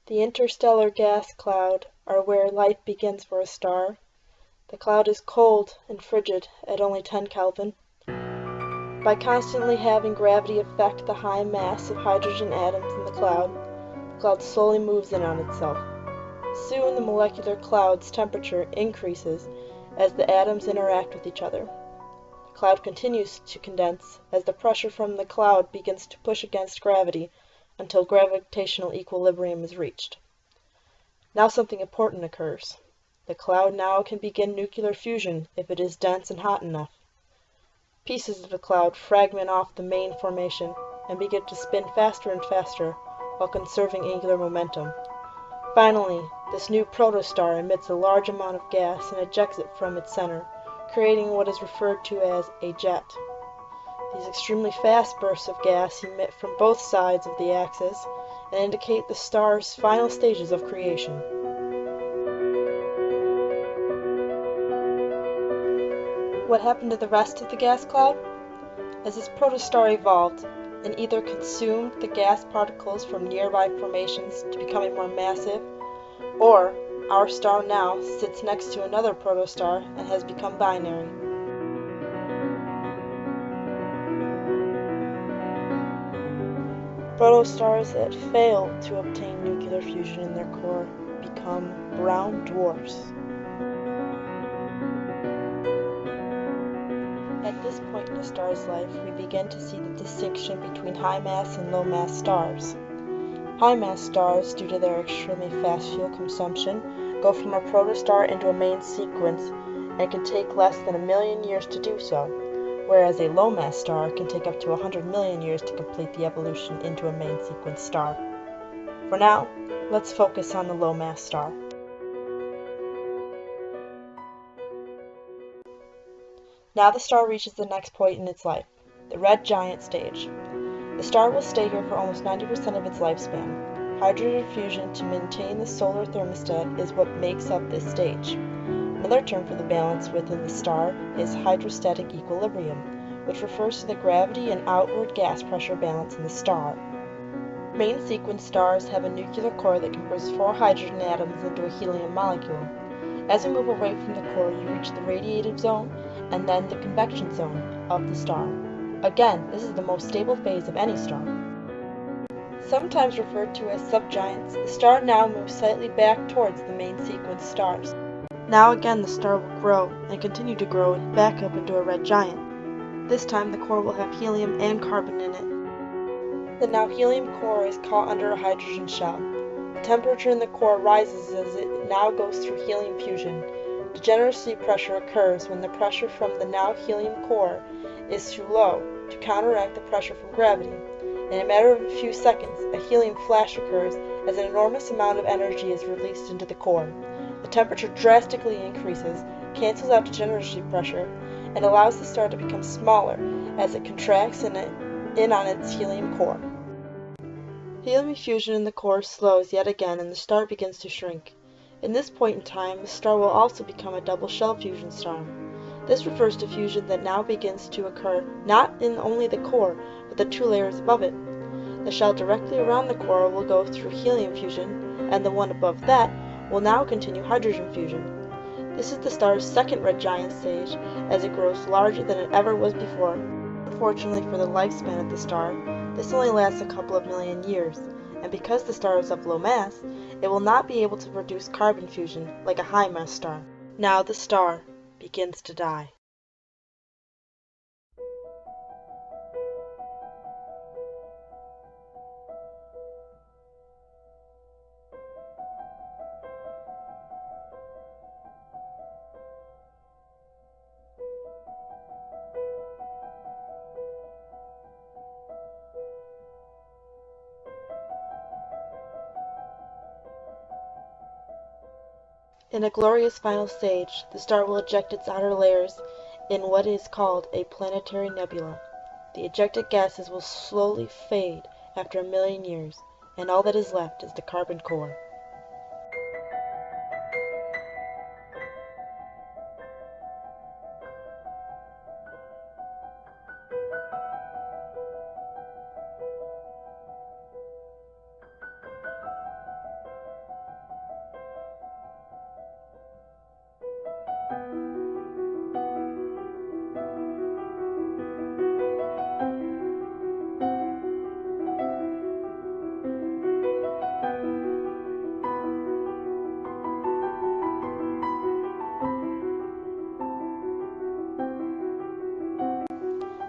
The interstellar gas cloud are where life begins for a star. The cloud is cold and frigid at only 10 Kelvin. By constantly having gravity affect the high mass of hydrogen atoms in the cloud slowly moves in on itself. Soon the molecular cloud's temperature increases as the atoms interact with each other. The cloud continues to condense as the pressure from the cloud begins to push against gravity until gravitational equilibrium is reached. Now something important occurs. The cloud now can begin nuclear fusion if it is dense and hot enough. Pieces of the cloud fragment off the main formation and begin to spin faster and faster while conserving angular momentum. Finally, this new protostar emits a large amount of gas and ejects it from its center, creating what is referred to as a jet. These extremely fast bursts of gas emit from both sides of the axis and indicate the star's final stages of creation. What happened to the rest of the gas cloud? As this protostar evolved, it either consumed the gas particles from nearby formations to becoming more massive, or our star now sits next to another protostar and has become binary. Protostars that fail to obtain nuclear fusion in their core become brown dwarfs. At this point in a star's life, we begin to see the distinction between high-mass and low-mass stars. High-mass stars, due to their extremely fast fuel consumption, go from a protostar into a main sequence and can take less than 1 million years to do so, whereas a low-mass star can take up to 100 million years to complete the evolution into a main sequence star. For now, let's focus on the low-mass star. Now the star reaches the next point in its life, the red giant stage. The star will stay here for almost 90% of its lifespan. Hydrogen fusion to maintain the solar thermostat is what makes up this stage. Another term for the balance within the star is hydrostatic equilibrium, which refers to the gravity and outward gas pressure balance in the star. Main sequence stars have a nuclear core that converts 4 hydrogen atoms into a helium molecule. As we move away from the core, you reach the radiative zone and then the convection zone of the star. Again, this is the most stable phase of any star. Sometimes referred to as subgiants, the star now moves slightly back towards the main sequence stars. Now again the star will grow and continue to grow back up into a red giant. This time the core will have helium and carbon in it. The now helium core is caught under a hydrogen shell. The temperature in the core rises as it now goes through helium fusion. Degeneracy pressure occurs when the pressure from the now helium core is too low to counteract the pressure from gravity. In a matter of a few seconds, a helium flash occurs as an enormous amount of energy is released into the core. The temperature drastically increases, cancels out degeneracy pressure, and allows the star to become smaller as it contracts in on its helium core. Helium fusion in the core slows yet again and the star begins to shrink. In this point in time, the star will also become a double shell fusion star. This refers to fusion that now begins to occur not in only the core, but the 2 layers above it. The shell directly around the core will go through helium fusion, and the one above that will now continue hydrogen fusion. This is the star's second red giant stage, as it grows larger than it ever was before. Unfortunately for the lifespan of the star, this only lasts a couple of million years, and because the star is of low mass, it will not be able to produce carbon fusion like a high-mass star. Now the star begins to die. In a glorious final stage, the star will eject its outer layers in what is called a planetary nebula. The ejected gases will slowly fade after 1 million years, and all that is left is the carbon core.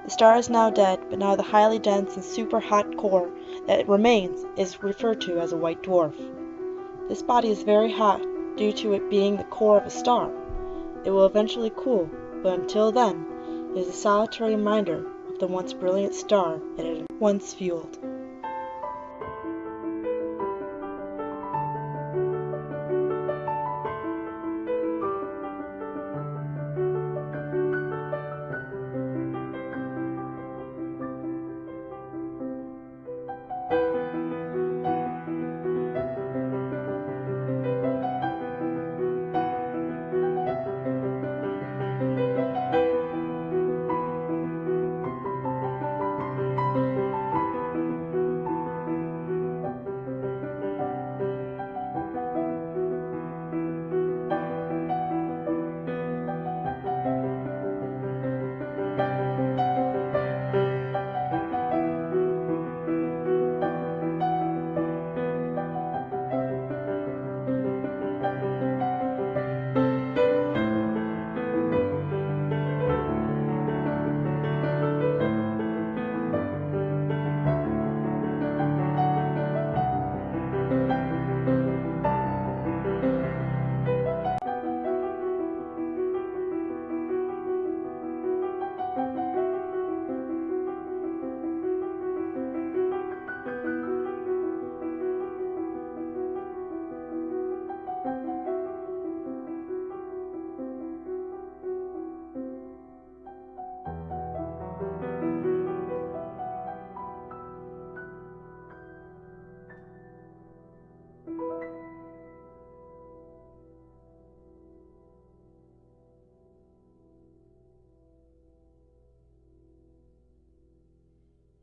The star is now dead, but now the highly dense and super hot core that remains is referred to as a white dwarf. This body is very hot due to it being the core of a star. It will eventually cool, but until then, it is a solitary reminder of the once brilliant star it had once fueled.